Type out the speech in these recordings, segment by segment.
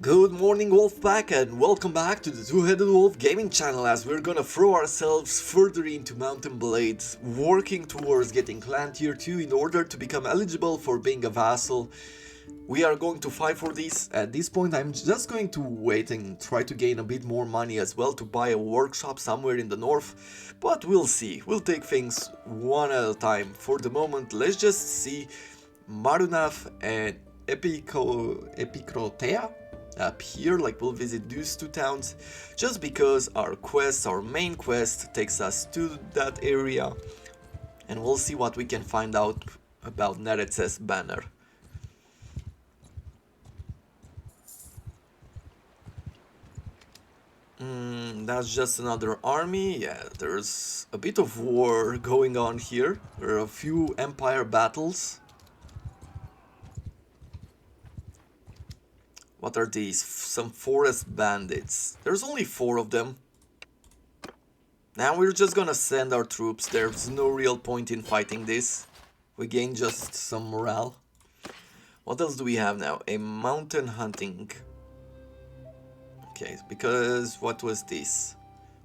Good morning Wolfpack and welcome back to the Two-Headed Wolf gaming channel as we're gonna throw ourselves further into Mountain Blades, working towards getting clan tier 2 in order to become eligible for being a vassal. We are going to fight for this. At this point I'm just going to wait and try to gain a bit more money as well to buy a workshop somewhere in the north, but we'll see. We'll take things one at a time. For the moment, let's just see Marunaf and Epicrotea up here. Like, we'll visit these two towns just because our main quest takes us to that area, and we'll see what we can find out about Nerets's banner. That's just another army. Yeah, there's a bit of war going on here. There are a few empire battles. What are these? Some forest bandits. There's only 4 of them. Now we're just gonna send our troops. There's no real point in fighting this. We gain just some morale. What else do we have now? A mountain hunting. Okay, because what was this?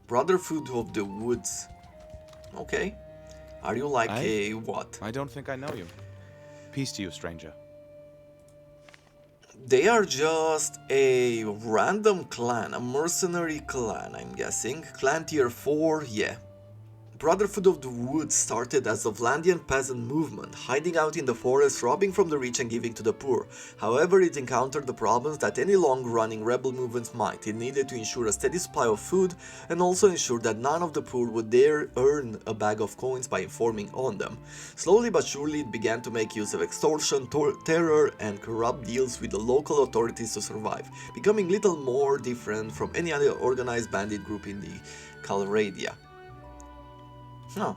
Brotherhood of the Woods. Okay. Are you like a what? I don't think I know you. Peace to you, stranger. They are just a random clan, a mercenary clan, I'm guessing. Clan tier 4, yeah. Brotherhood of the Woods started as a Vlandian peasant movement, hiding out in the forest, robbing from the rich and giving to the poor. However, it encountered the problems that any long-running rebel movements might. It needed to ensure a steady supply of food and also ensure that none of the poor would dare earn a bag of coins by informing on them. Slowly but surely, it began to make use of extortion, terror, and corrupt deals with the local authorities to survive, becoming little more different from any other organized bandit group in the Calradia. Huh.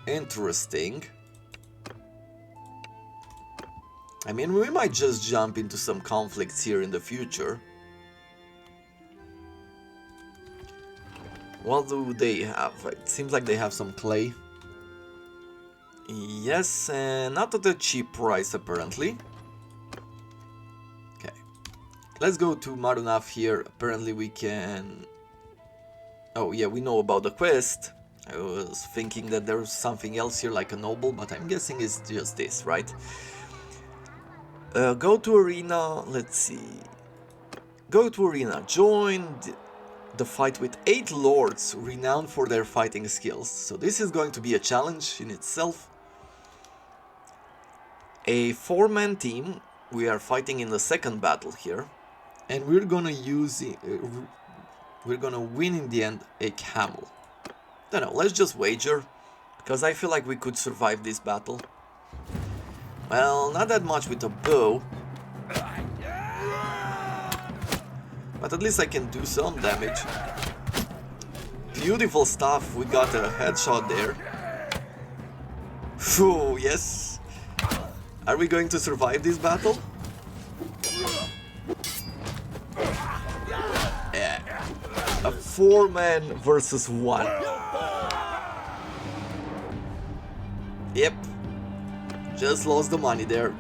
Interesting. I mean, we might just jump into some conflicts here in the future. What do they have? It seems like they have some clay. Yes, and not at a cheap price apparently. Okay. Let's go to Marunaf here. Apparently we can... Oh yeah, we know about the quest. I was thinking that there's something else here like a noble, but I'm guessing it's just this, right? Go to arena, let's see. Go to arena, join the fight with 8 lords renowned for their fighting skills. So this is going to be a challenge in itself. A 4-man team, we are fighting in the second battle here. And we're gonna use... we're gonna win in the end a camel. Don't know, let's just wager, because I feel like we could survive this battle. Well, not that much with a bow, but at least I can do some damage. Beautiful stuff, we got a headshot there. Phew, yes. Are we going to survive this battle? A 4-man versus 1. Yep. Just lost the money there.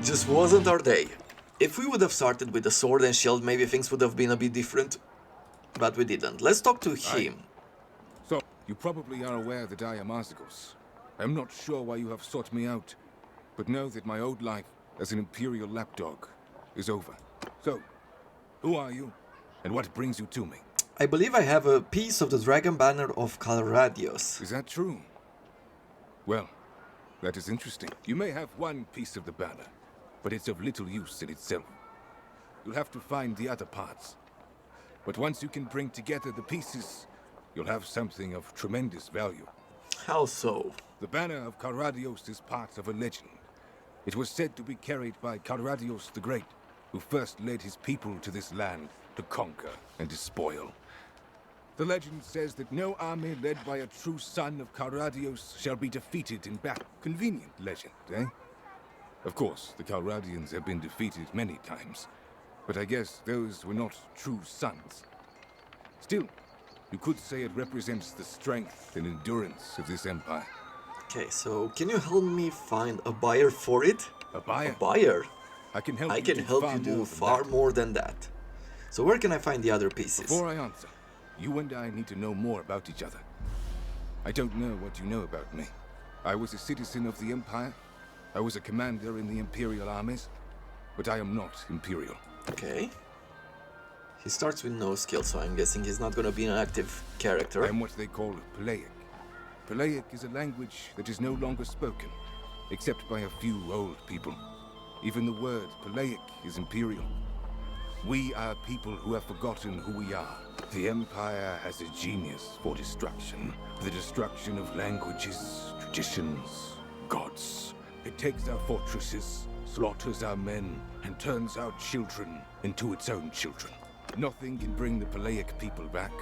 Just wasn't our day. If we would have started with the sword and shield, maybe things would have been a bit different. But we didn't. Let's talk to him. So, you probably are aware that I am Arzigos. I'm not sure why you have sought me out, but know that my old life as an imperial lapdog is over. So, who are you? And what brings you to me? I believe I have a piece of the dragon banner of Calradios. Is that true? Well, that is interesting. You may have one piece of the banner, but it's of little use in itself. You'll have to find the other parts. But once you can bring together the pieces, you'll have something of tremendous value. How so? The banner of Calradios is part of a legend. It was said to be carried by Calradios the Great, who first led his people to this land to conquer and despoil. The legend says that no army led by a true son of Calradios shall be defeated in battle. Convenient legend, eh? Of course, the Calradians have been defeated many times, but I guess those were not true sons. Still, you could say it represents the strength and endurance of this empire. Okay, so can you help me find a buyer for it? A buyer? A buyer? I can help I you can do help far you do more than far that. more than that. So where can I find the other pieces? Before I answer, you and I need to know more about each other. I don't know what you know about me. I was a citizen of the Empire. I was a commander in the Imperial armies. But I am not Imperial. Okay. He starts with no skill, so I'm guessing he's not gonna be an active character. I am what they call Palaic. Palaic is a language that is no longer spoken, except by a few old people. Even the word Palaic is Imperial. We are people who have forgotten who we are. The Empire has a genius for destruction. The destruction of languages, traditions, gods. It takes our fortresses, slaughters our men, and turns our children into its own children. Nothing can bring the Palaic people back.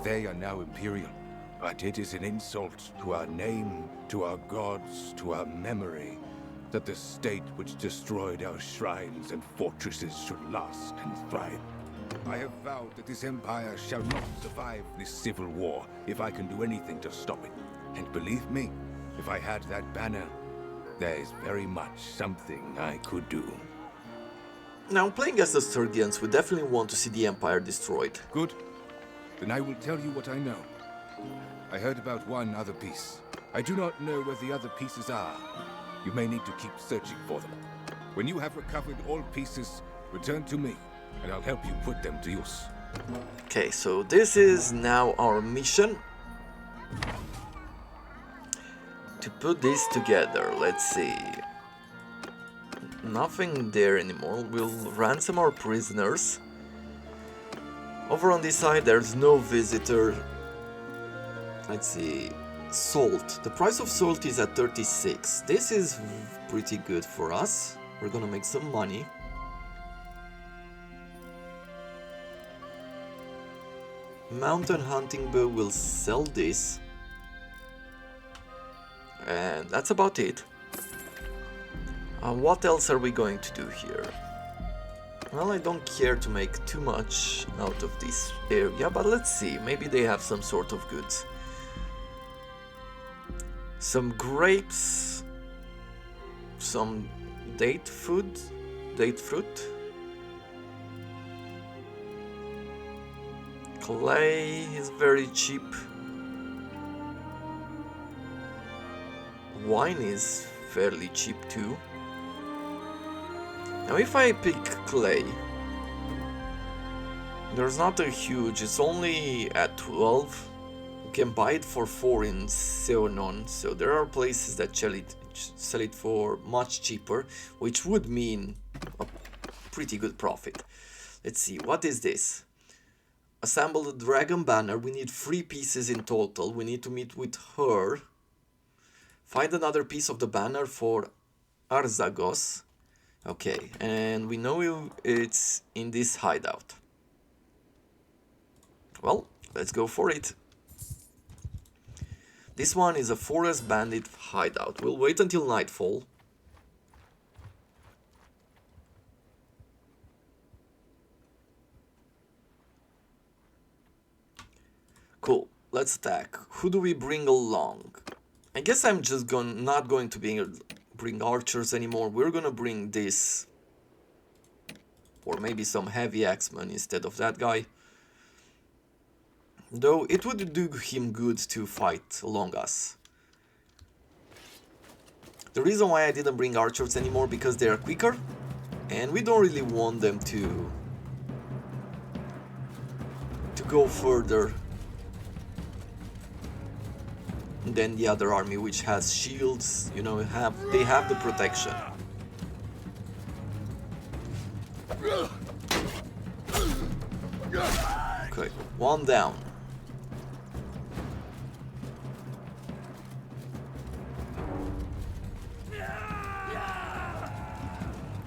They are now Imperial. But it is an insult to our name, to our gods, to our memory, that the state which destroyed our shrines and fortresses should last and thrive. I have vowed that this empire shall not survive this civil war if I can do anything to stop it. And believe me, if I had that banner, there is very much something I could do. Now, playing as the Sturgians, we definitely want to see the Empire destroyed. Good. Then I will tell you what I know. I heard about one other piece. I do not know where the other pieces are. You may need to keep searching for them. When you have recovered all pieces, return to me, and I'll help you put them to use. Okay, so this is now our mission. To put this together, let's see. Nothing there anymore. We'll ransom our prisoners. Over on this side, there's no visitor. Let's see. Salt. The price of salt is at 36. This is pretty good for us. We're gonna make some money. Mountain hunting bow will sell this. And that's about it. What else are we going to do here? Well, I don't care to make too much out of this area, but let's see. Maybe they have some sort of goods. Some grapes. Some date fruit. Clay is very cheap. Wine is fairly cheap too. Now if I pick clay, there's not a huge, it's only at 12. You can buy it for 4 in Seonon, so there are places that sell it for much cheaper, which would mean a pretty good profit. Let's see, what is this? Assemble the dragon banner. We need 3 pieces in total. We need to meet with her. Find another piece of the banner for Arzagos. Okay, and we know it's in this hideout. Well, let's go for it. This one is a forest bandit hideout. We'll wait until nightfall. Cool, let's attack. Who do we bring along? I guess I'm just not going to bring archers anymore. We're gonna bring this. Or maybe some heavy axemen instead of that guy. Though it would do him good to fight along us. The reason why I didn't bring archers anymore because they are quicker. And we don't really want them to go further than the other army, which has shields, you know, they have the protection. Okay, one down.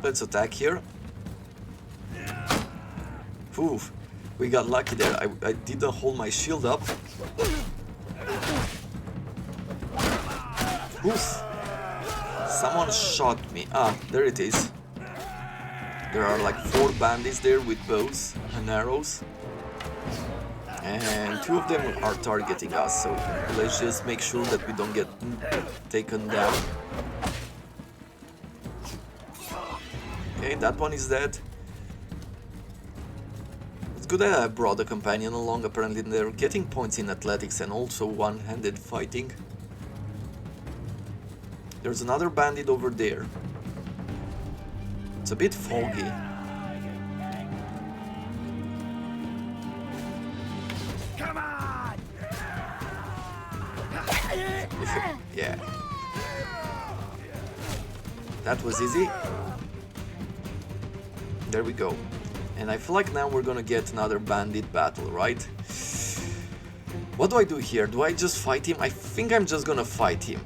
Let's attack here. Oof, we got lucky there. I didn't hold my shield up. Oof. Someone shot me. Ah, there it is. There are like 4 bandits there with bows and arrows. And two of them are targeting us, so let's just make sure that we don't get taken down. Okay, that one is dead. It's good that I brought a companion along. Apparently they're getting points in athletics and also one-handed fighting. There's another bandit over there. It's a bit foggy. Come on! Yeah. That was easy. There we go. And I feel like now we're gonna get another bandit battle, right? What do I do here? Do I just fight him? I think I'm just gonna fight him.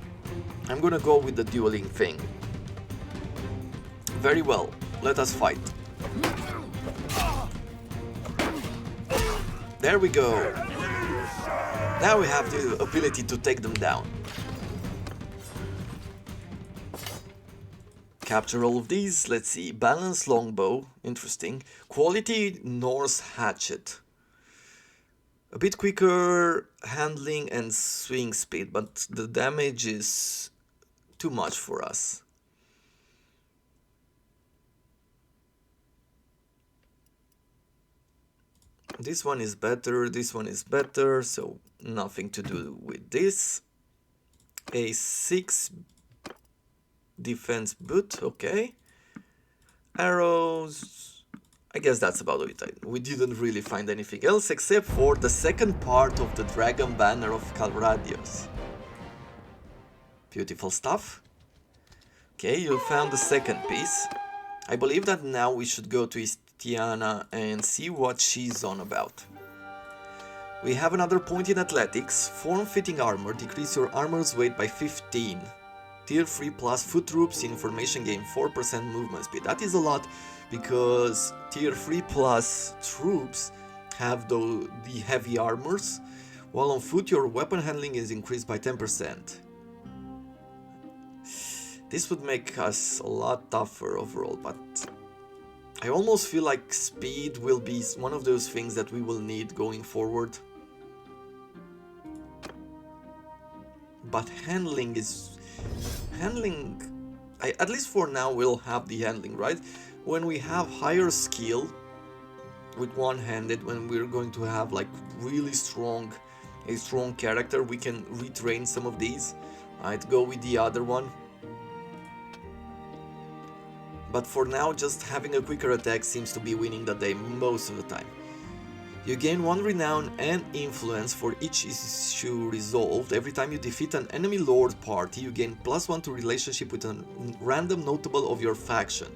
I'm gonna go with the dueling thing. Very well. Let us fight. There we go. Now we have the ability to take them down. Capture all of these. Let's see. Balanced longbow. Interesting. Quality Norse hatchet. A bit quicker handling and swing speed, but the damage is too much for us. This one is better, this one is better, so nothing to do with this. A 6 defense boot, okay. Arrows, I guess that's about it. We didn't really find anything else except for the second part of the dragon banner of Calradios. Beautiful stuff. Okay, you found the second piece. I believe that now we should go to Istiana and see what she's on about. We have another point in athletics. Form-fitting armor. Decrease your armor's weight by 15. Tier 3 plus foot troops information gain 4% movement speed. That is a lot because Tier 3 plus troops have the heavy armors, while on foot your weapon handling is increased by 10%. This would make us a lot tougher overall, but I almost feel like speed will be one of those things that we will need going forward. But handling is... at least for now we'll have the handling, right? When we have higher skill with one-handed, when we're going to have like really a strong character, we can retrain some of these. I'd go with the other one. But for now, just having a quicker attack seems to be winning the day most of the time. You gain 1 renown and influence for each issue resolved. Every time you defeat an enemy lord party, you gain +1 to relationship with a random notable of your faction.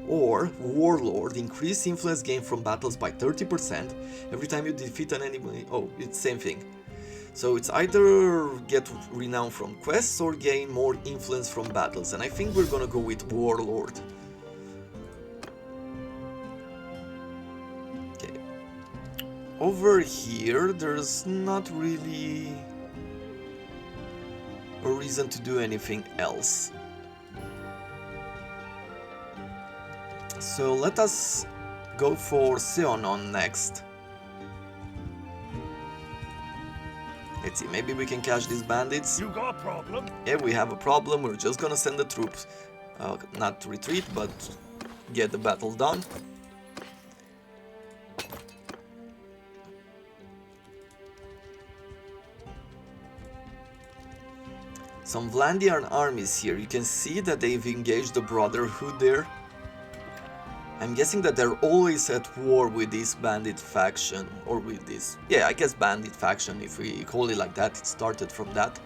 Or warlord, increase influence gain from battles by 30%. Every time you defeat an enemy... oh, it's same thing. So it's either get renown from quests or gain more influence from battles. And I think we're gonna go with warlord. Over here, there's not really a reason to do anything else. So let us go for Seonon next. Let's see, maybe we can catch these bandits. You got a problem? Yeah, we have a problem. We're just gonna send the troops. Not retreat, but get the battle done. Some Vlandian armies here. You can see that they've engaged the Brotherhood there. I'm guessing that they're always at war with this bandit faction, or with this... yeah, I guess bandit faction, if we call it like that. It started from that.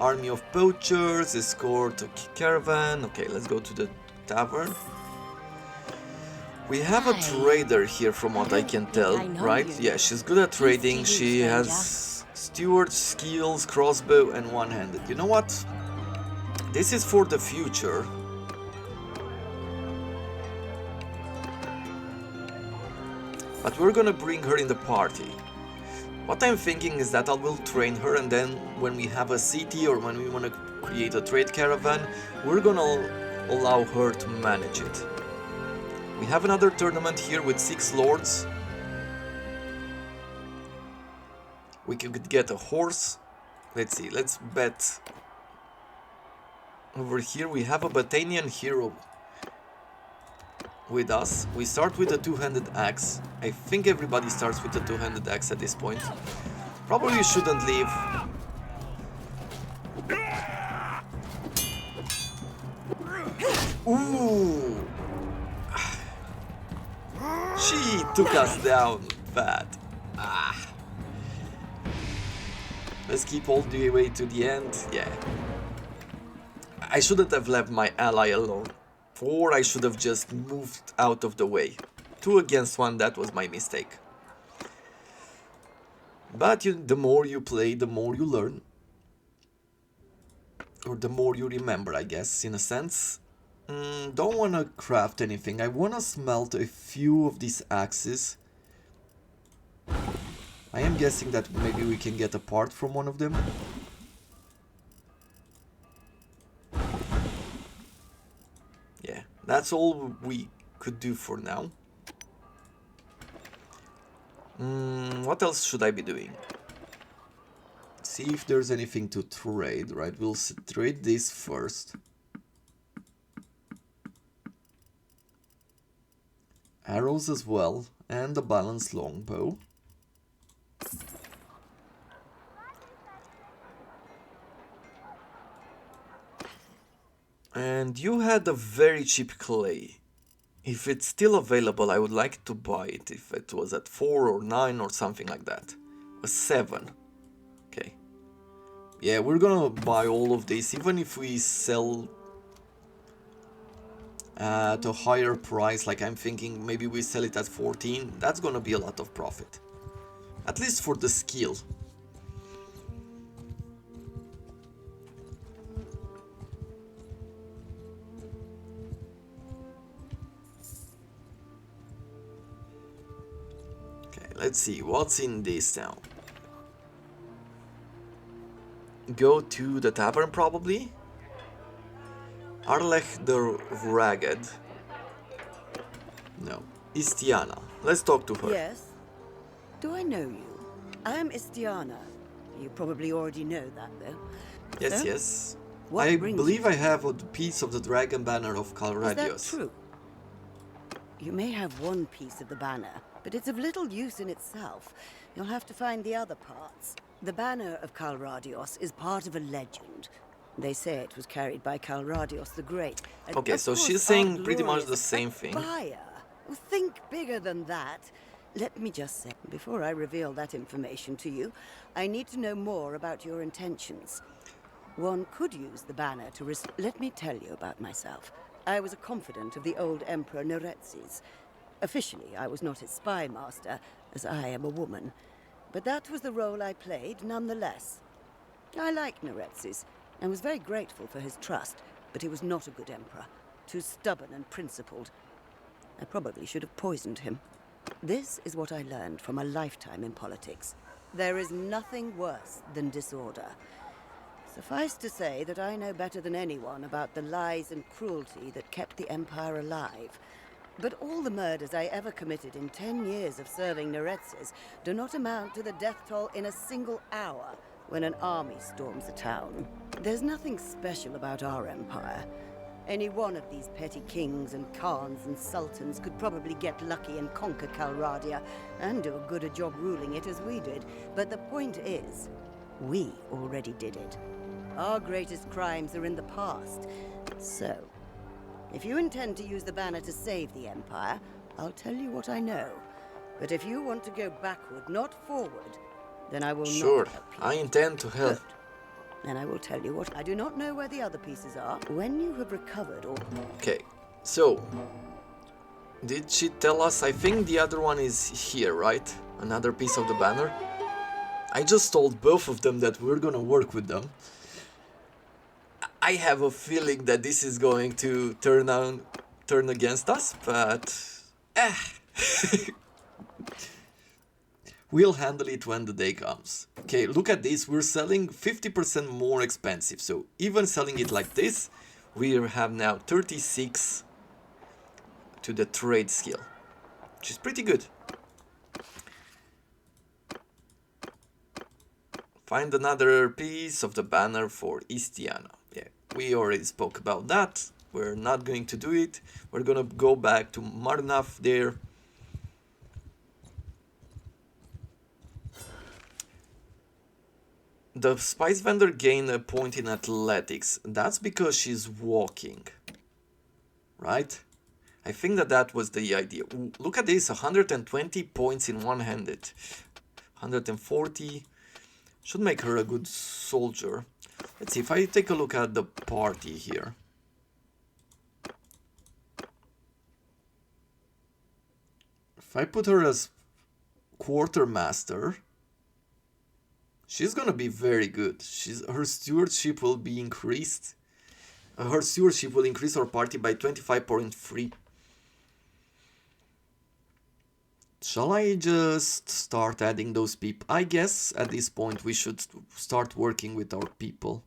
Army of poachers, escort a caravan. Okay, let's go to the tavern. We have a trader here from what I can tell, right? Yeah, she's good at trading. She has... steward skills, crossbow and one-handed. You know what? This is for the future. But we're gonna bring her in the party. What I'm thinking is that I will train her, and then when we have a city or when we want to create a trade caravan, we're gonna allow her to manage it. We have another tournament here with 6 lords. We could get a horse. Let's see, let's bet. Over here we have a Batanian hero with us. We start with a two-handed axe. I think everybody starts with a two-handed axe at this point. Probably shouldn't leave. Ooh! She took us down bad. Ah. Let's keep all the way to the end. Yeah. I shouldn't have left my ally alone. Or I should have just moved out of the way. 2 against 1, that was my mistake. But the more you play, the more you learn. Or the more you remember, I guess, in a sense. Don't want to craft anything. I want to smelt a few of these axes. I am guessing that maybe we can get a part from one of them. Yeah, that's all we could do for now. What else should I be doing? See if there's anything to trade, right? We'll trade this first. Arrows as well, and a balanced longbow. And you had a very cheap clay. If it's still available, I would like to buy it. If it was at 4 or 9 or something like that. A 7. Okay. Yeah, we're gonna buy all of this, even if we sell at a higher price. Like I'm thinking maybe we sell it at 14. That's gonna be a lot of profit. At least for the skill. Let's see, what's in this now? Go to the tavern, probably? Arlech the Ragged. No. Istiana. Let's talk to her. Yes? Do I know you? I am Istiana. You probably already know that, though. Yes, So? yes. What I brings believe you? I have a piece of the dragon banner of Is Calradios. that true? You may have one piece of the banner, but it's of little use in itself. You'll have to find the other parts. The banner of Calradios is part of a legend. They say it was carried by Calradios the Great. And Okay, of so course, she's our saying pretty much glorious the same thing. Fire. Well, think bigger than that. Let me just say, before I reveal that information to you, I need to know more about your intentions. One could use the banner to Let me tell you about myself. I was a confidant of the old Emperor Noretzes. Officially, I was not his spy master, as I am a woman. But that was the role I played, nonetheless. I liked Noretzes, and was very grateful for his trust, but he was not a good emperor. Too stubborn and principled. I probably should have poisoned him. This is what I learned from a lifetime in politics. There is nothing worse than disorder. Suffice to say that I know better than anyone about the lies and cruelty that kept the Empire alive. But all the murders I ever committed in 10 years of serving Noretzes do not amount to the death toll in a single hour when an army storms a town. There's nothing special about our empire. Any one of these petty kings and khans and sultans could probably get lucky and conquer Calradia, and do as good a job ruling it as we did. But the point is, we already did it. Our greatest crimes are in the past. So, if you intend to use the banner to save the Empire, I'll tell you what I know. But if you want to go backward, not forward, then I will Sure, not help you. I intend to help. Good. Then I will tell you what I do not know where the other pieces are. When you have recovered all... Okay, so... Did she tell us? I think the other one is here, right? Another piece of the banner? I just told both of them that we're gonna work with them. I have a feeling that this is going to turn against us, but... We'll handle it when the day comes. Okay, look at this, we're selling 50% more expensive, so even selling it like this, we have now 36 to the trade skill, which is pretty good. Find another piece of the banner for Istiana. Yeah, we already spoke about that. We're not going to do it. We're gonna go back to Marnaf there. The spice vendor gained a point in athletics. That's because she's walking, right? I think that was the idea. Ooh, look at this, 120 points in one-handed. 140. Should make her a good soldier. Let's see, if I take a look at the party here. If I put her as quartermaster, she's gonna be very good. Her stewardship will be increased. Her stewardship will increase our party by 25.3. Shall I just start adding those people? I guess at this point we should start working with our people.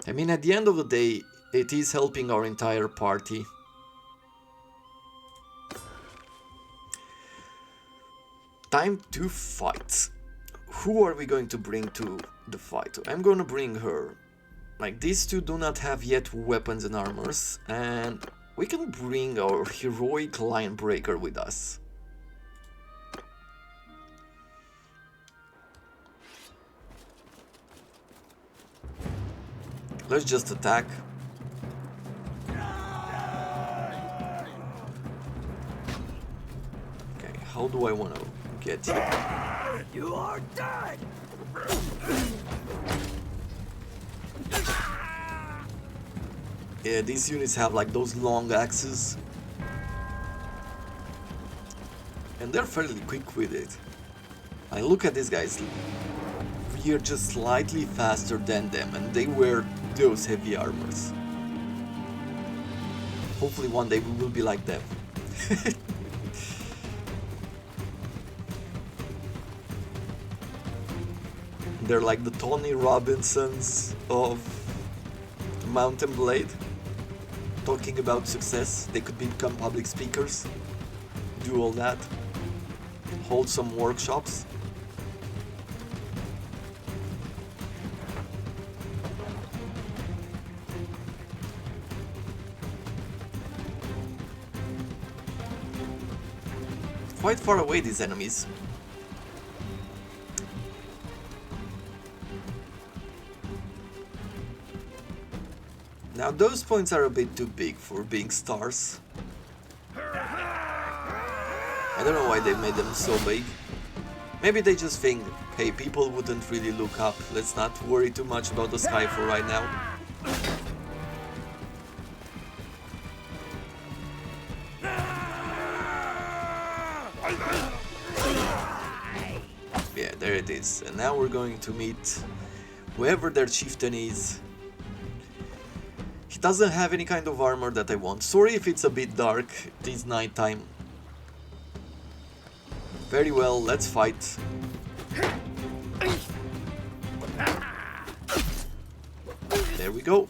I mean, at the end of the day, it is helping our entire party. Time to fight. Who are we going to bring to the fight? I'm gonna bring her. Like, these two do not have yet weapons and armors, and we can bring our heroic line breaker with us. Let's just attack. Okay, how do I want to get you? You are dead! Yeah, these units have like those long axes. And they're fairly quick with it. I look at these guys. We are just slightly faster than them, and they wear those heavy armors. Hopefully one day we will be like them. They're like the Tony Robinsons of Mountain Blade. Talking about success, they could become public speakers, do all that, hold some workshops. Quite far away, these enemies. Now those points are a bit too big for being stars. I don't know why they made them so big. Maybe they just think, hey, people wouldn't really look up. Let's not worry too much about the sky for right now. Yeah, there it is. And now we're going to meet whoever their chieftain is. He doesn't have any kind of armor that I want. Sorry if it's a bit dark. It is nighttime. Very well, let's fight. There we go.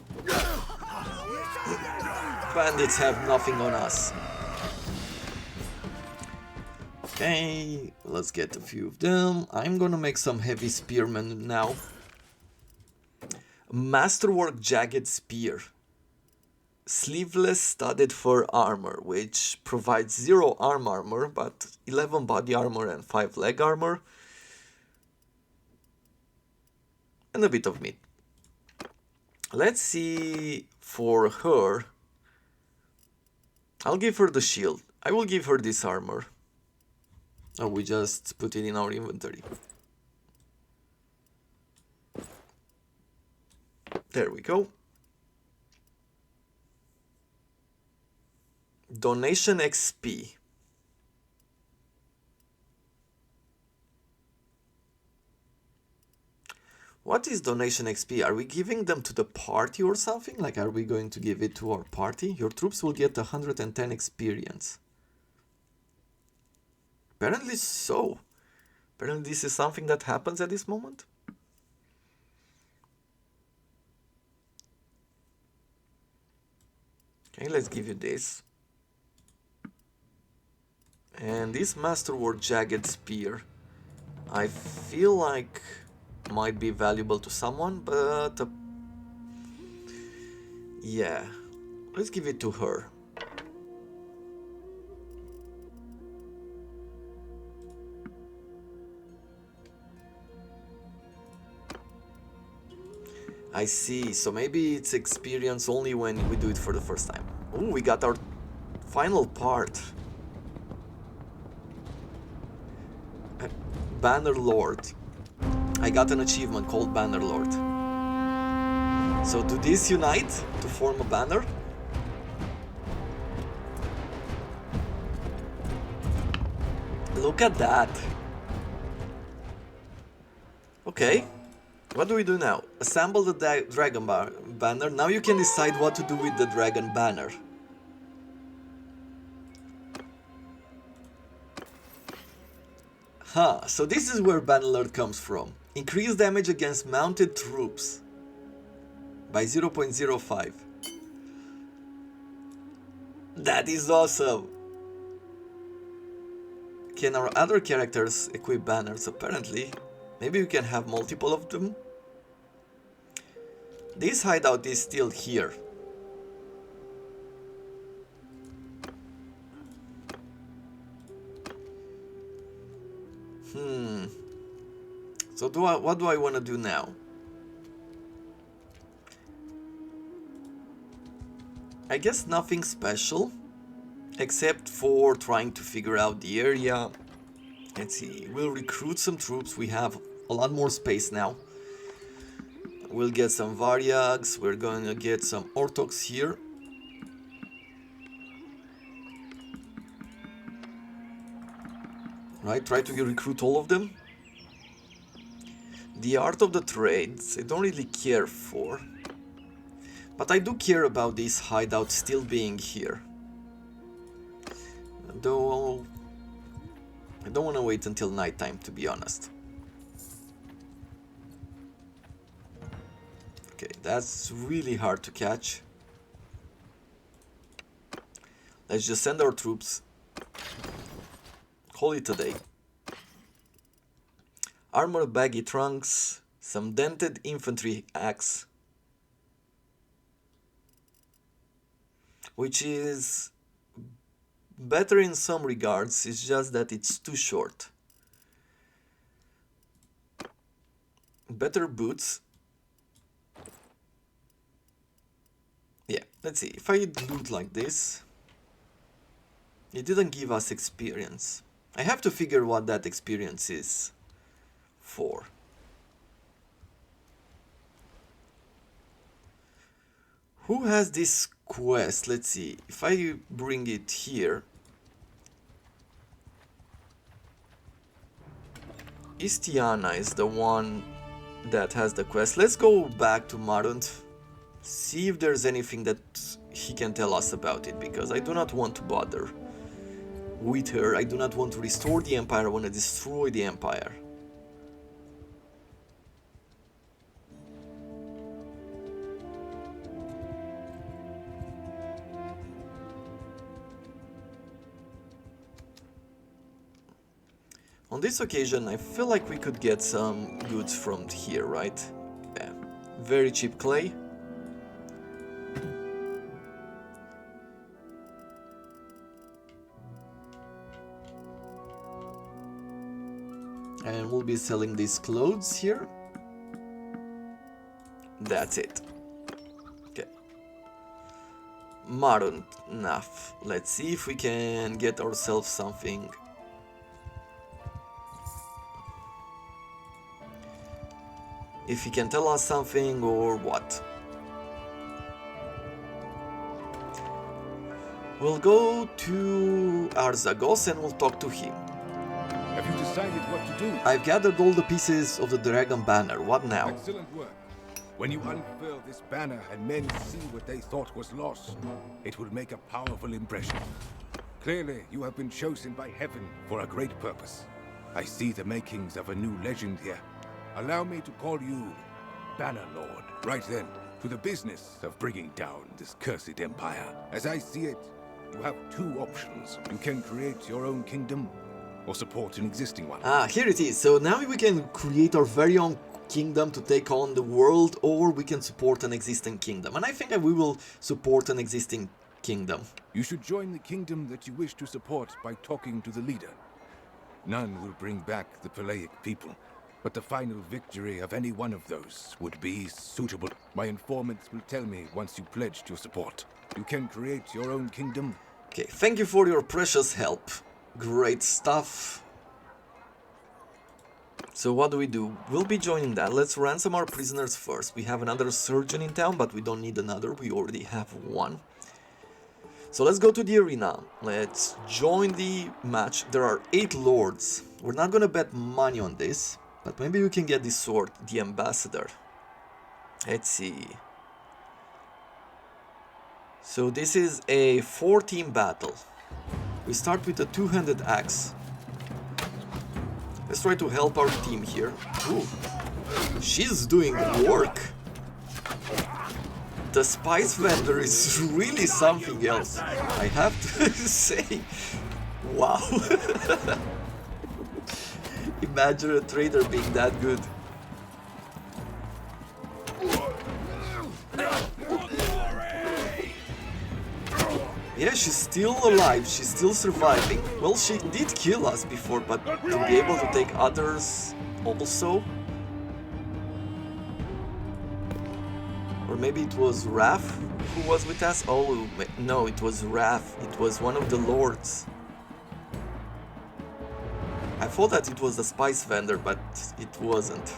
Bandits have nothing on us. Okay, let's get a few of them. I'm gonna make some heavy spearmen now. Masterwork Jagged Spear. Sleeveless studded fur armor, which provides 0 arm armor, but 11 body armor and 5 leg armor. And a bit of meat. Let's see for her. I'll give her the shield. I will give her this armor. Oh, we just put it in our inventory. There we go. Donation XP. What is donation XP? Are we giving them to the party or something? Like, are we going to give it to our party? Your troops will get 110 experience. Apparently so. Apparently this is something that happens at this moment. Okay, let's give you this. And this Masterwork Jagged Spear, I feel like might be valuable to someone, but yeah, let's give it to her. I see, so maybe it's experience only when we do it for the first time. Oh, we got our final part. Bannerlord. I got an achievement called Bannerlord. So do these unite to form a banner? Look at that. Okay. What do we do now? Assemble the dragon banner. Now you can decide what to do with the dragon banner. Huh, so this is where Bannerlord comes from. Increase damage against mounted troops by 0.05. That is awesome! Can our other characters equip banners? Apparently. Maybe we can have multiple of them? This hideout is still here. So what do I want to do now? I guess nothing special, except for trying to figure out the area. Let's see, we'll recruit some troops, we have a lot more space now. We'll get some Varyags, we're going to get some Ortox here. Right, try to recruit all of them. The art of the trades, I don't really care for. But I do care about this hideout still being here. Though I don't want to wait until nighttime, to be honest. Okay, that's really hard to catch. Let's just send our troops. Call it a day. Armor baggy trunks, some dented infantry axe, which is better in some regards, it's just that it's too short. Better boots. Yeah, let's see, if I loot like this, it didn't give us experience. I have to figure what that experience is for. Who has this quest? Let's see, if I bring it here. Istiana is the one that has the quest. Let's go back to Marund, see if there's anything that he can tell us about it, because I do not want to bother with her. I do not want to restore the Empire, I want to destroy the Empire. On this occasion, I feel like we could get some goods from here, right? Yeah. Very cheap clay. And we'll be selling these clothes here. That's it. Okay. Marun, enough. Let's see if we can get ourselves something. If he can tell us something or what. We'll go to Arzagos and we'll talk to him. Have you decided what to do? I've gathered all the pieces of the dragon banner. What now? Excellent work. When you unfurl this banner and men see what they thought was lost, it will make a powerful impression. Clearly, you have been chosen by heaven for a great purpose. I see the makings of a new legend here. Allow me to call you Bannerlord. Right then, to the business of bringing down this cursed empire. As I see it, you have two options. You can create your own kingdom, or support an existing one. Ah, here it is. So now we can create our very own kingdom to take on the world, or we can support an existing kingdom. And I think we will support an existing kingdom. You should join the kingdom that you wish to support by talking to the leader. None will bring back the Peleic people, but the final victory of any one of those would be suitable. My informants will tell me once you pledged your support. You can create your own kingdom. Okay, thank you for your precious help. Great stuff. So what do? We'll be joining that. Let's ransom our prisoners first. We have another surgeon in town, but we don't need another. We already have one. So let's go to the arena. Let's join the match. There are 8 lords. We're not gonna bet money on this, but maybe we can get this sword, the ambassador. Let's see. So this is a 4-team battle. We start with a 2-handed axe. Let's try to help our team here. Ooh, she's doing work. The spice vendor is really something else, I have to say. Wow. Imagine a trader being that good. Yeah, she's still alive, she's still surviving. Well, she did kill us before, but to be able to take others also. Or maybe it was Raph who was with us? Oh, no, it was Raph. It was one of the lords. I thought that it was a spice vendor, but it wasn't.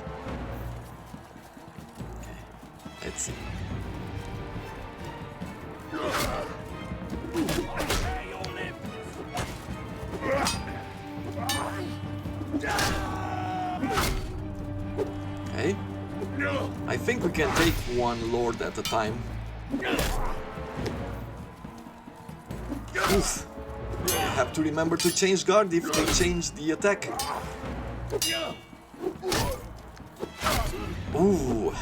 Okay, let's see. Okay. I think we can take one lord at a time. Oof. I have to remember to change guard if they change the attack. Ooh.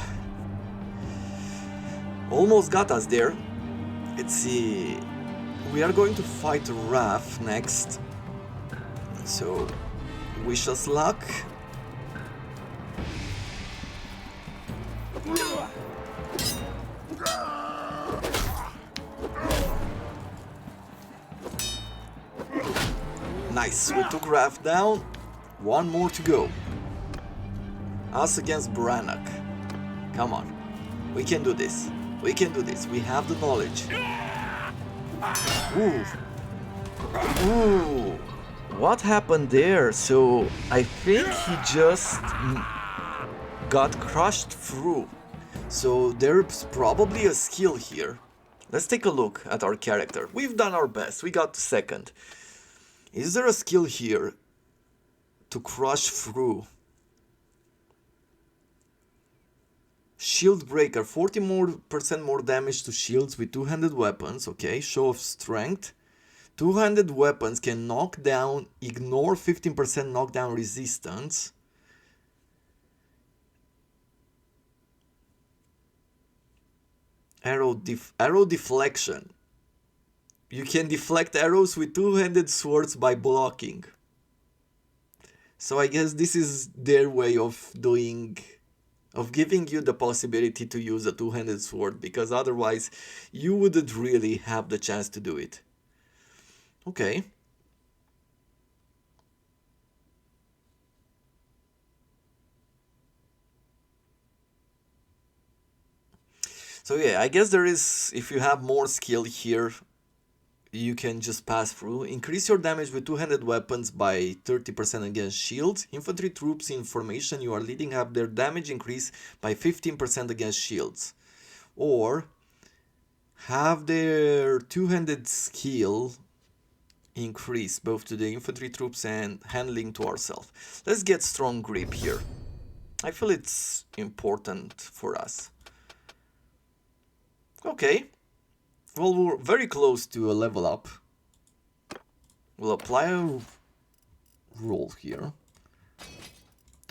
Almost got us there. Let's see. We are going to fight Raph next. So, wish us luck. Nice, we took Raph down. One more to go. Us against Brannock. Come on. We can do this. We can do this. We have the knowledge. Ooh. Ooh. What happened there? So, I think he just got crushed through. So, there's probably a skill here. Let's take a look at our character. We've done our best. We got second. Is there a skill here to crush through? Shield breaker, 40% more damage to shields with two-handed weapons. Okay, show of strength. Two-handed weapons can knock down, ignore 15% knockdown resistance. Arrow deflection. You can deflect arrows with two-handed swords by blocking. So I guess this is their way of giving you the possibility to use a two-handed sword, because otherwise you wouldn't really have the chance to do it. Okay. So yeah, I guess there is, if you have more skill here, you can just pass through. Increase your damage with two-handed weapons by 30% against shields. Infantry troops in formation you are leading have their damage increase by 15% against shields. Or have their two-handed skill increase both to the infantry troops and handling to ourselves. Let's get strong grip here. I feel it's important for us. Okay. Well, we're very close to a level up. We'll apply a roll here.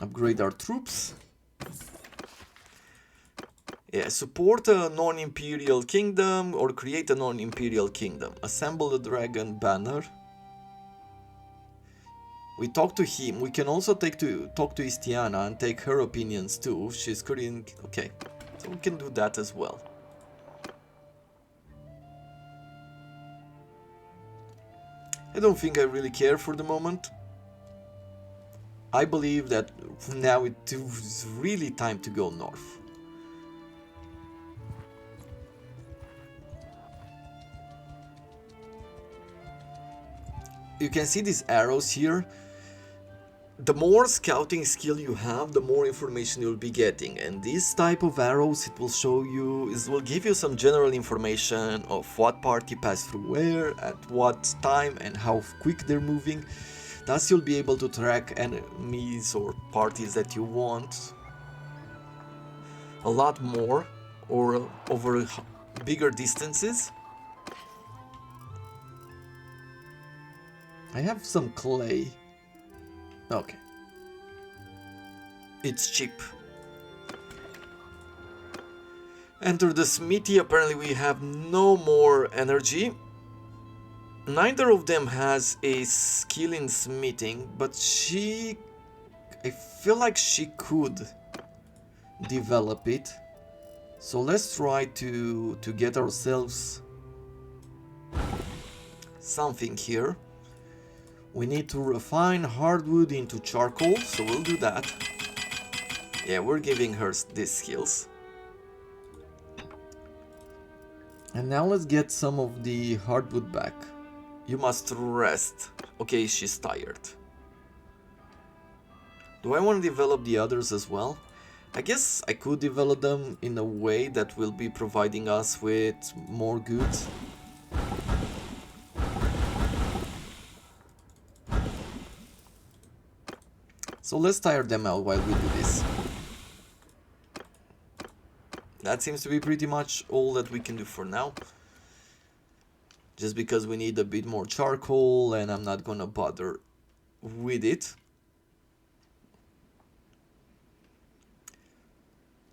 Upgrade our troops. Yeah, support a non-imperial kingdom or create a non-imperial kingdom. Assemble the dragon banner. We talk to him. We can also talk to Istiana and take her opinions too. She's current. Okay, so we can do that as well. I don't think I really care for the moment. I believe that now it is really time to go north. You can see these arrows here. The more scouting skill you have, the more information you'll be getting. And this type of arrows, it will show you, it will give you some general information of what party passed through where, at what time, and how quick they're moving. Thus you'll be able to track enemies or parties that you want a lot more or over bigger distances. I have some clay. Okay. It's cheap. Enter the smithy. Apparently we have no more energy. Neither of them has a skill in smithing, but I feel like she could develop it. So let's try to get ourselves something here. We need to refine hardwood into charcoal, so we'll do that. Yeah, we're giving her these skills. And now let's get some of the hardwood back. You must rest. Okay, she's tired. Do I want to develop the others as well? I guess I could develop them in a way that will be providing us with more goods. So let's tire them out while we do this. That seems to be pretty much all that we can do for now. Just because we need a bit more charcoal and I'm not gonna bother with it.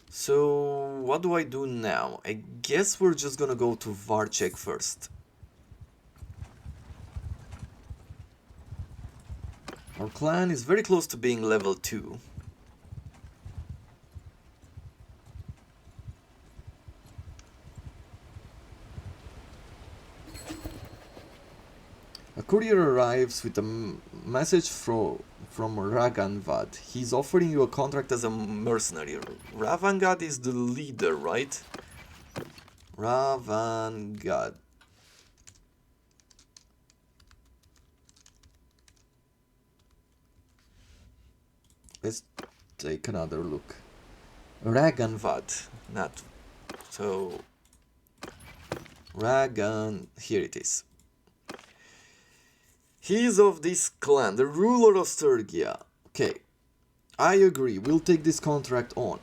So what do I do now? I guess we're just gonna go to Varchek first. Our clan is very close to being level 2. A courier arrives with a message from Raganvad. He's offering you a contract as a mercenary. Ravangard is the leader, right? Ravangard. Let's take another look. Raganvad, not so. Ragan, here it is. He is of this clan, the ruler of Sturgia. Okay, I agree, we'll take this contract on.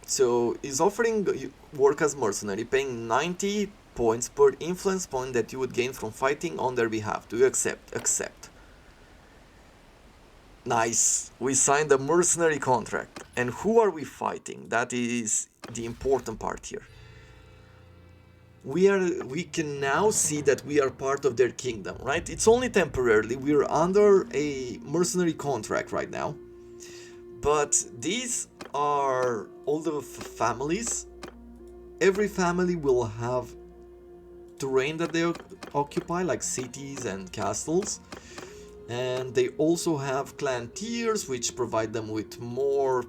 So, he's offering work as mercenary, paying 90 points per influence point that you would gain from fighting on their behalf. Do you accept? Accept. Nice, we signed a mercenary contract. And who are we fighting? That is the important part here. We can now see that we are part of their kingdom, right? It's only temporarily. We're under a mercenary contract right now. But these are all the families. Every family will have terrain that they occupy, like cities and castles. And they also have clan tiers, which provide them with more,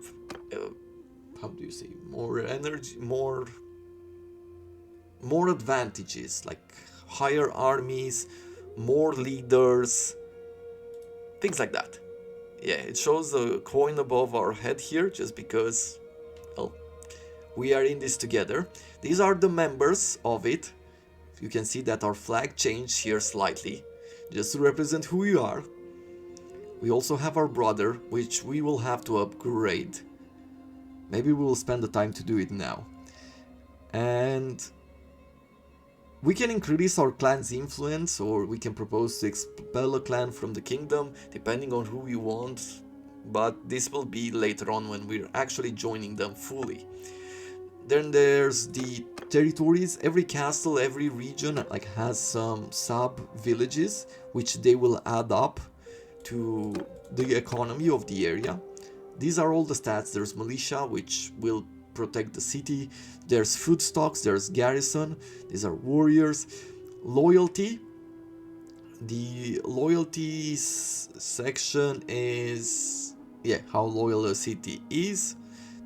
how do you say, more energy, more advantages, like higher armies, more leaders, things like that. Yeah, it shows a coin above our head here, just because, well, we are in this together. These are the members of it. You can see that our flag changed here slightly, just to represent who we are. We also have our brother, which we will have to upgrade. Maybe we will spend the time to do it now. And we can increase our clan's influence, or we can propose to expel a clan from the kingdom, depending on who we want. But this will be later on when we're actually joining them fully. Then there's the territories. Every castle, every region like has some sub villages which they will add up to the economy of the area. These are all the stats. There's militia, which will protect the city. There's food stocks, there's garrison. These are warriors. Loyalty. The loyalty section is, yeah, how loyal a city is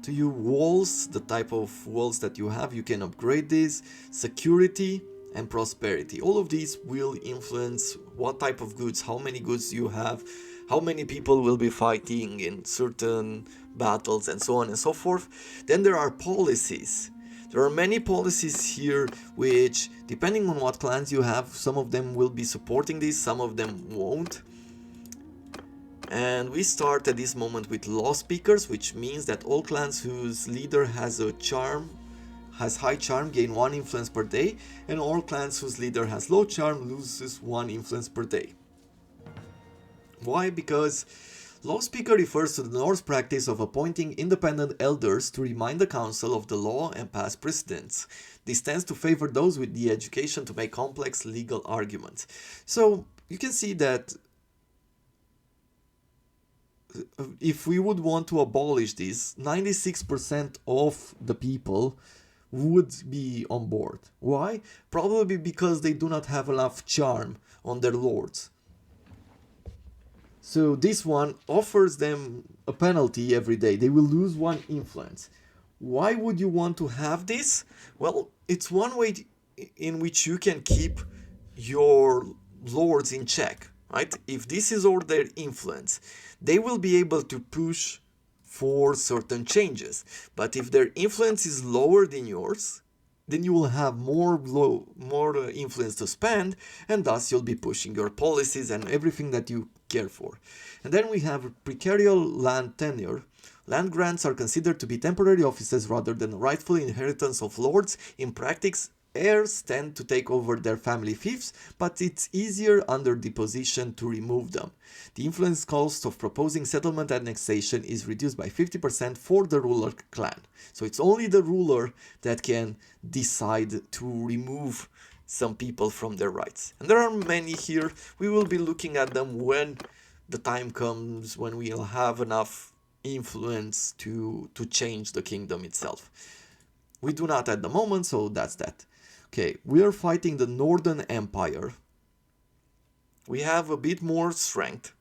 to you. Walls, the type of walls that you have, you can upgrade these. Security and prosperity. All of these will influence what type of goods, how many goods you have, how many people will be fighting in certain battles, and so on and so forth. Then there are policies. There are many policies here which, depending on what clans you have, some of them will be supporting this, some of them won't. And we start at this moment with law speakers, which means that all clans whose leader has a charm, has high charm, gain 1 influence per day, and all clans whose leader has low charm loses 1 influence per day. Why? Because law speaker refers to the Norse practice of appointing independent elders to remind the council of the law and past precedents. This tends to favor those with the education to make complex legal arguments. So you can see that if we would want to abolish this, 96% of the people would be on board. Why? Probably because they do not have enough charm on their lords. So this one offers them a penalty every day. They will lose 1 influence. Why would you want to have this? Well, it's one way in which you can keep your lords in check, right? If this is all their influence, they will be able to push for certain changes. But if their influence is lower than yours, then you will have more influence to spend, and thus you'll be pushing your policies and everything that you care for. And then we have precarial land tenure. Land grants are considered to be temporary offices rather than rightful inheritance of lords. In practice, heirs tend to take over their family fiefs, but it's easier under deposition to remove them. The influence cost of proposing settlement annexation is reduced by 50% for the ruler clan. So it's only the ruler that can decide to remove some people from their rights. And there are many here. We will be looking at them when the time comes, when we'll have enough influence to change the kingdom itself. We do not at the moment, so that's that. Okay, we are fighting the Northern Empire. We have a bit more strength.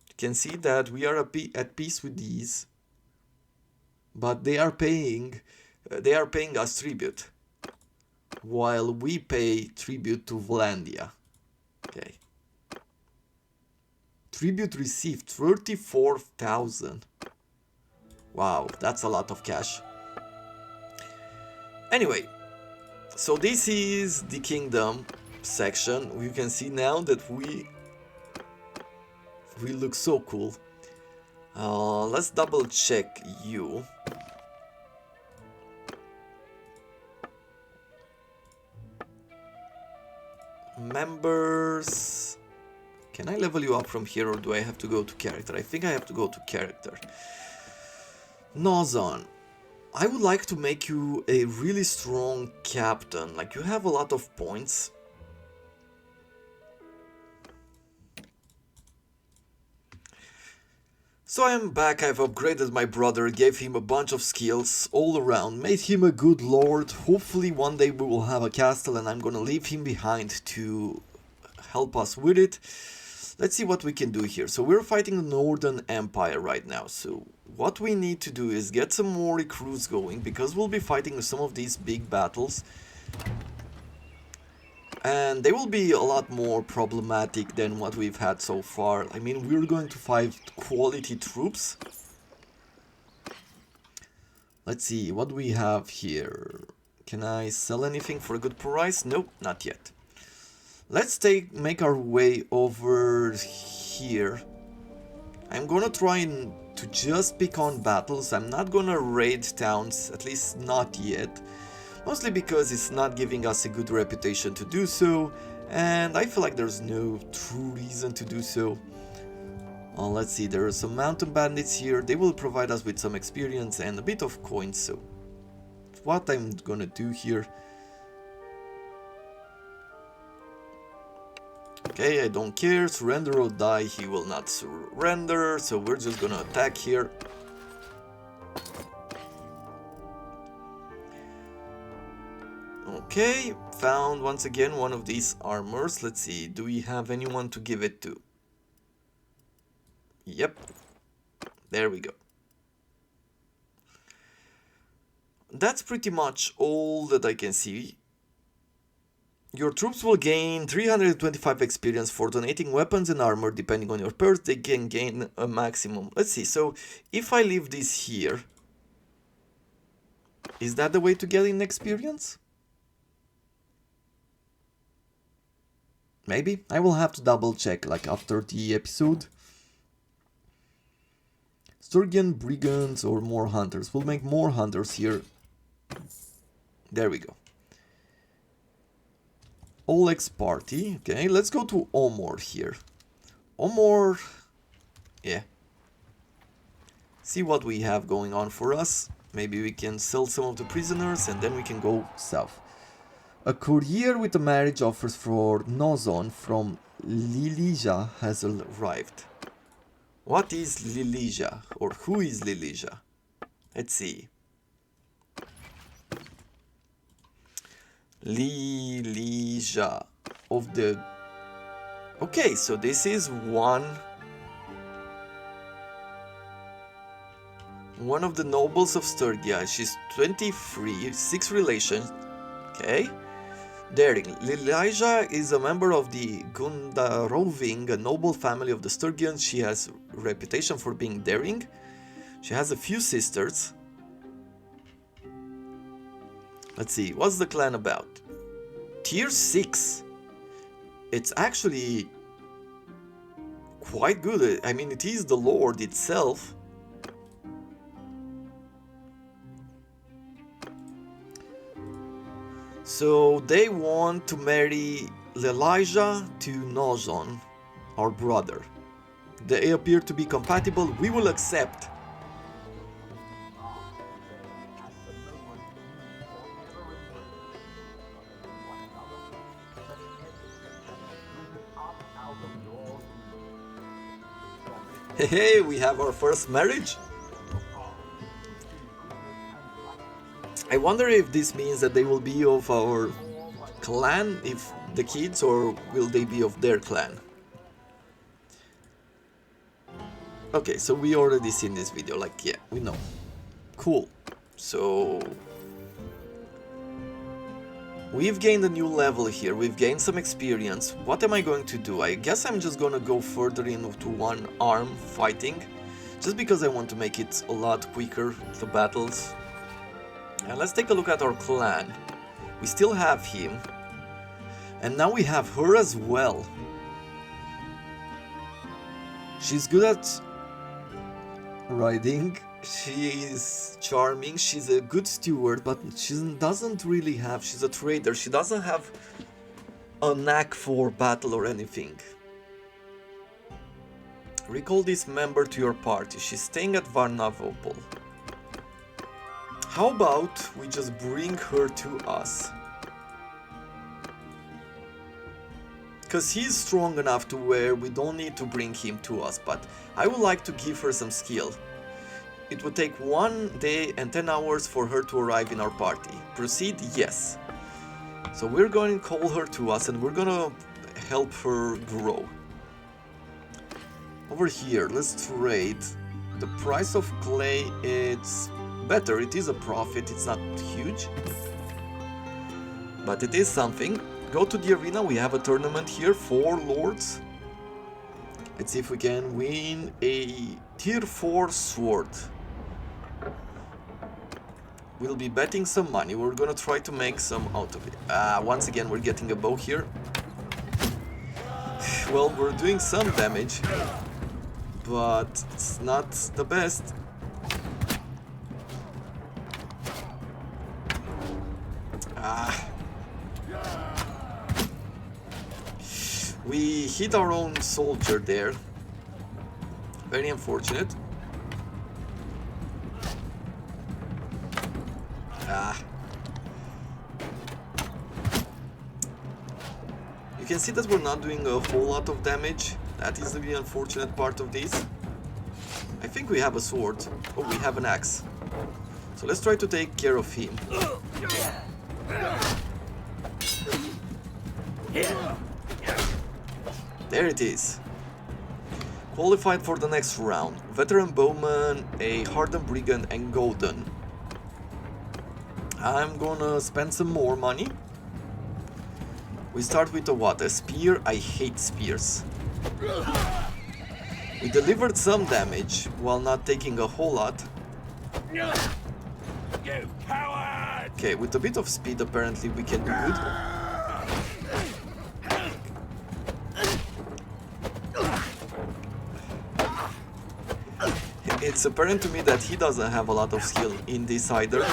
You can see that we are at peace with these, but they are paying us tribute, while we pay tribute to Vlandia. Okay. Tribute received 34,000. Wow, that's a lot of cash. Anyway, so this is the kingdom section. You can see now that we look so cool. Let's double check you. Members. Can I level you up from here, or do I have to go to character? I think I have to go to character. Nozon. I would like to make you a really strong captain. Like, you have a lot of points. So I am back. I've upgraded my brother, gave him a bunch of skills all around, made him a good lord. Hopefully one day we will have a castle and I'm gonna leave him behind to help us with it. Let's see what we can do here. So we're fighting the Northern Empire right now. So what we need to do is get some more recruits going, because we'll be fighting some of these big battles. And they will be a lot more problematic than what we've had so far. I mean, we're going to fight quality troops. Let's see, what do we have here? Can I sell anything for a good price? Nope, not yet. Let's make our way over here. I'm gonna try to just pick on battles. I'm not gonna raid towns, at least not yet. Mostly because it's not giving us a good reputation to do so, and I feel like there's no true reason to do so. Let's see, there are some mountain bandits here. They will provide us with some experience and a bit of coins, so what I'm gonna do here. Okay, I don't care. Surrender or die. He will not surrender, so we're just gonna attack here. Okay, found once again one of these armors. Let's see, do we have anyone to give it to? Yep, there we go. That's pretty much all that I can see. Your troops will gain 325 experience for donating weapons and armor. Depending on your purse, they can gain a maximum. Let's see, so if I leave this here, is that the way to get in experience? Maybe. I will have to double check, like, after the episode. Sturgian brigands or more hunters. We'll make more hunters here. There we go. Oleg's party. Okay, let's go to Omor here. Omor... yeah. See what we have going on for us. Maybe we can sell some of the prisoners and then we can go south. A courier with a marriage offer for Nozon from Lilija has arrived. What is Lilija? Or who is Lilija? Let's see. Lilija of the... okay, so this is one of the nobles of Sturgia. She's 23, 6 relations. Okay. Daring. Lilija is a member of the Gundaroving, a noble family of the Sturgians. She has a reputation for being daring. She has a few sisters. Let's see, what's the clan about? Tier 6. It's actually quite good. I mean, it is the Lord itself. So they want to marry Lilija to Nozon, our brother. They appear to be compatible. We will accept. Hey, we have our first marriage. I wonder if this means that they will be of our clan, if the kids, or will they be of their clan? Okay, so we already seen this video, like, yeah, we know. Cool. So... we've gained a new level here, we've gained some experience. What am I going to do? I guess I'm just gonna go further into one arm fighting, just because I want to make it a lot quicker, the battles. And let's take a look at our clan. We still have him. And now we have her as well. She's good at riding. She is charming. She's a good steward, but she doesn't really have... she's a trader. She doesn't have a knack for battle or anything. Recall this member to your party. She's staying at Varnavopol. How about we just bring her to us? Because he's strong enough to where we don't need to bring him to us, but I would like to give her some skill. It would take 1 day and 10 hours for her to arrive in our party. Proceed? Yes. So we're going to call her to us and we're gonna help her grow. Over here, let's trade. The price of clay, it's better. It is a profit, it's not huge, but it is something. Go to the arena, we have a tournament here, 4 lords. Let's see if we can win a tier 4 sword. We'll be betting some money, we're gonna try to make some out of it. Once again we're getting a bow here. Well, we're doing some damage, but it's not the best. We hit our own soldier there. Very unfortunate. You can see that we're not doing a whole lot of damage. That is the unfortunate part of this. I think we have a sword. Oh, we have an axe. So let's try to take care of him. There it is. Qualified for the next round. Veteran Bowman, a Hardened Brigand, and Golden. I'm gonna spend some more money. We start with a what? A spear? I hate spears. We delivered some damage while not taking a whole lot. You coward! Okay, with a bit of speed apparently we can do good. It's apparent to me that he doesn't have a lot of skill in this either.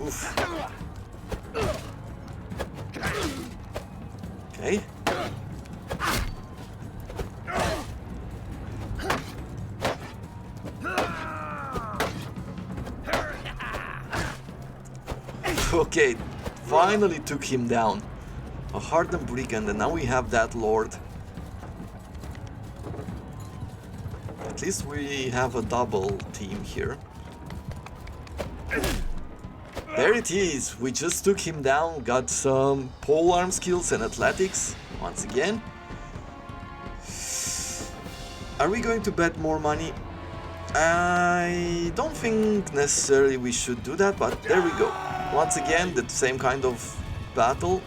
Oof. Okay. Okay, finally took him down. A Hardened Brigand, and now we have that Lord. At least we have a double team here. There it is! We just took him down, got some polearm skills and athletics once again. Are we going to bet more money? I don't think necessarily we should do that, but there we go. Once again, the same kind of battle.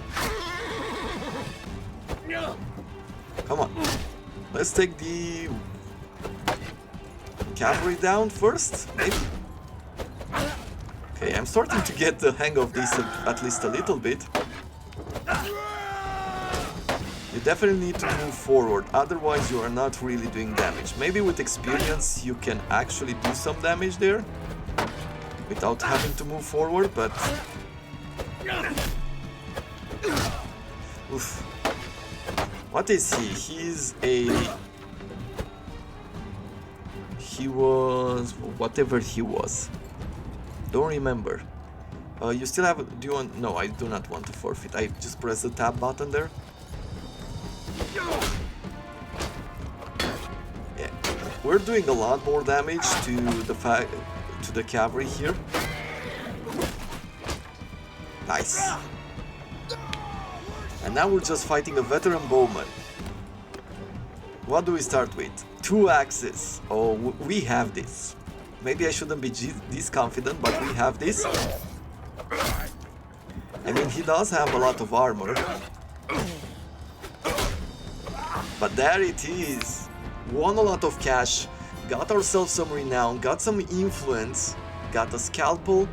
Come on. Let's take the cavalry down first, maybe? Okay, I'm starting to get the hang of this at least a little bit. You definitely need to move forward, otherwise you are not really doing damage. Maybe with experience you can actually do some damage there without having to move forward, but... Oof. What is he? He's a... He was... whatever he was. Don't remember. You still have... Do you want... No, I do not want to forfeit. I just press the tab button there. Yeah. We're doing a lot more damage to the cavalry here. Nice. And now we're just fighting a veteran bowman. What do we start with? 2 axes. Oh, we have this. Maybe I shouldn't be this confident, but we have this. I mean, he does have a lot of armor. But there it is. Won a lot of cash. Got ourselves some renown. Got some influence. Got a scalpel.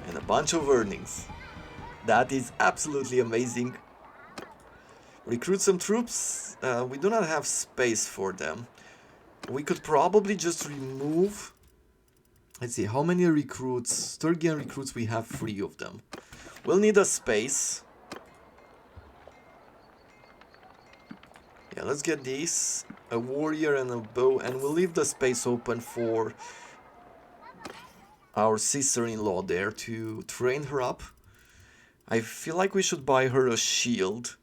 And a bunch of earnings. That is absolutely amazing. Recruit some troops. We do not have space for them. We could probably just remove... Let's see, how many recruits? Sturgian recruits, we have 3 of them. We'll need a space. Yeah, let's get these. A warrior and a bow, and we'll leave the space open for our sister-in-law there to train her up. I feel like we should buy her a shield.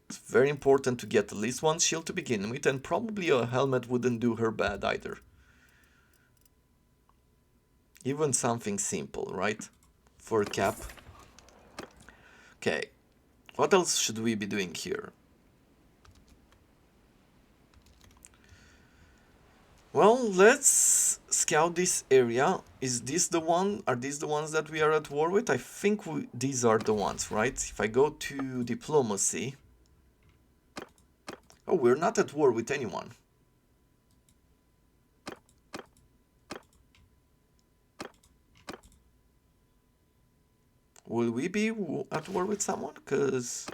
It's very important to get at least 1 shield to begin with, and probably a helmet wouldn't do her bad either. Even something simple, right? For a cap. Okay. What else should we be doing here? Well, let's scout this area. Is this the one? Are these the ones that we are at war with? I think these are the ones, right? If I go to diplomacy... Oh, we're not at war with anyone. Will we be at war with someone? Because...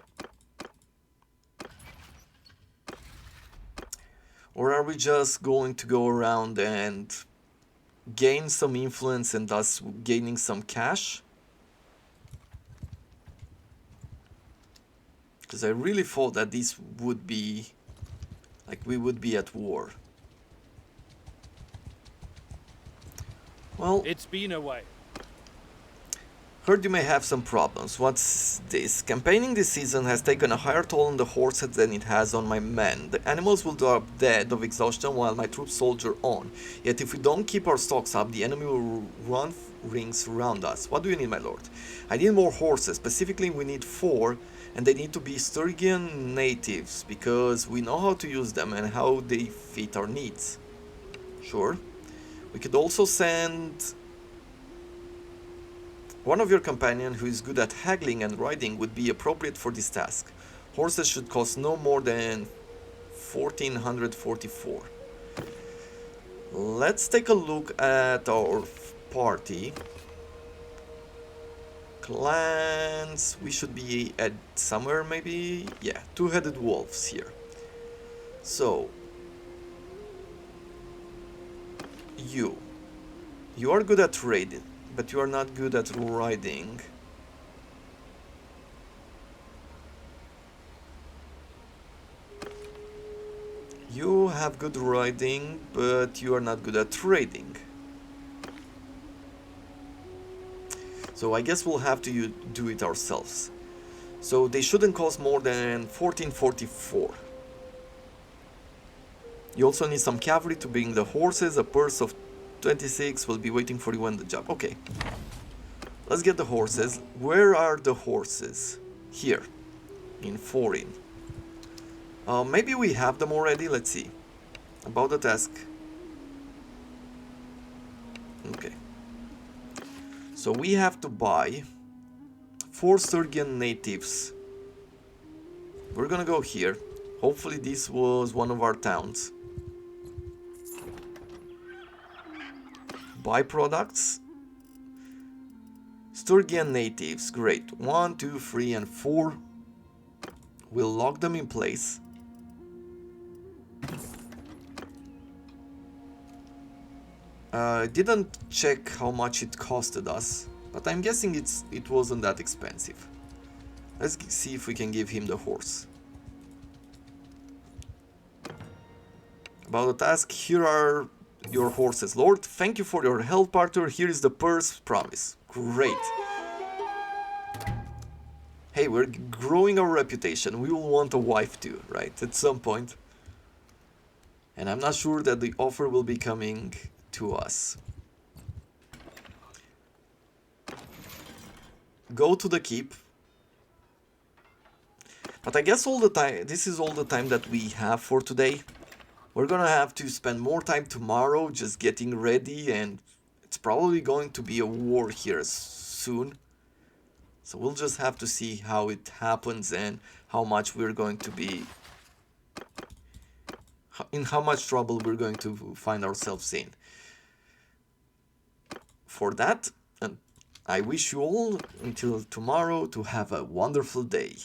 Or are we just going to go around and gain some influence and thus gaining some cash? Because I really thought that this would be... Like, we would be at war. Well, It's been a while. heard you may have some problems. What's this? Campaigning this season has taken a higher toll on the horses than it has on my men. The animals will drop dead of exhaustion while my troops soldier on. Yet if we don't keep our stocks up, the enemy will run rings around us. What do you need, my lord? I need more horses. Specifically, we need 4, and they need to be Sturgian natives, because we know how to use them and how they fit our needs. Sure. We could also send one of your companions who is good at haggling and riding would be appropriate for this task. Horses should cost no more than 1444. Let's take a look at our party. Clans, we should be at somewhere maybe, yeah, 2-headed wolves here. So, you are good at raiding, but you are not good at riding. You have good riding, but you are not good at trading. So I guess we'll have to do it ourselves. So they shouldn't cost more than 1444. You also need some cavalry to bring the horses. A purse of 26 will be waiting for you on the job. Okay. Let's get the horses. Where are the horses? Here. In foreign. Maybe we have them already. Let's see. About the task. Okay. So we have to buy 4 Sturgian natives. We're gonna go here. Hopefully this was one of our towns. Byproducts. Sturgian natives. Great. 1, 2, 3, and 4. We'll lock them in place. Didn't check how much it costed us, but I'm guessing it wasn't that expensive. Let's see if we can give him the horse. About the task, here are your horses. Lord, thank you for your help, Arthur. Here is the purse. Promise. Great. Hey, we're growing our reputation. We will want a wife too, right? At some point. And I'm not sure that the offer will be coming to us. Go to the keep. But I guess all the time, this is all the time that we have for today. We're gonna have to spend more time tomorrow just getting ready, and it's probably going to be a war here soon. So we'll just have to see how it happens and how much we're going to be, in how much trouble we're going to find ourselves in. For that, and I wish you all until tomorrow to have a wonderful day.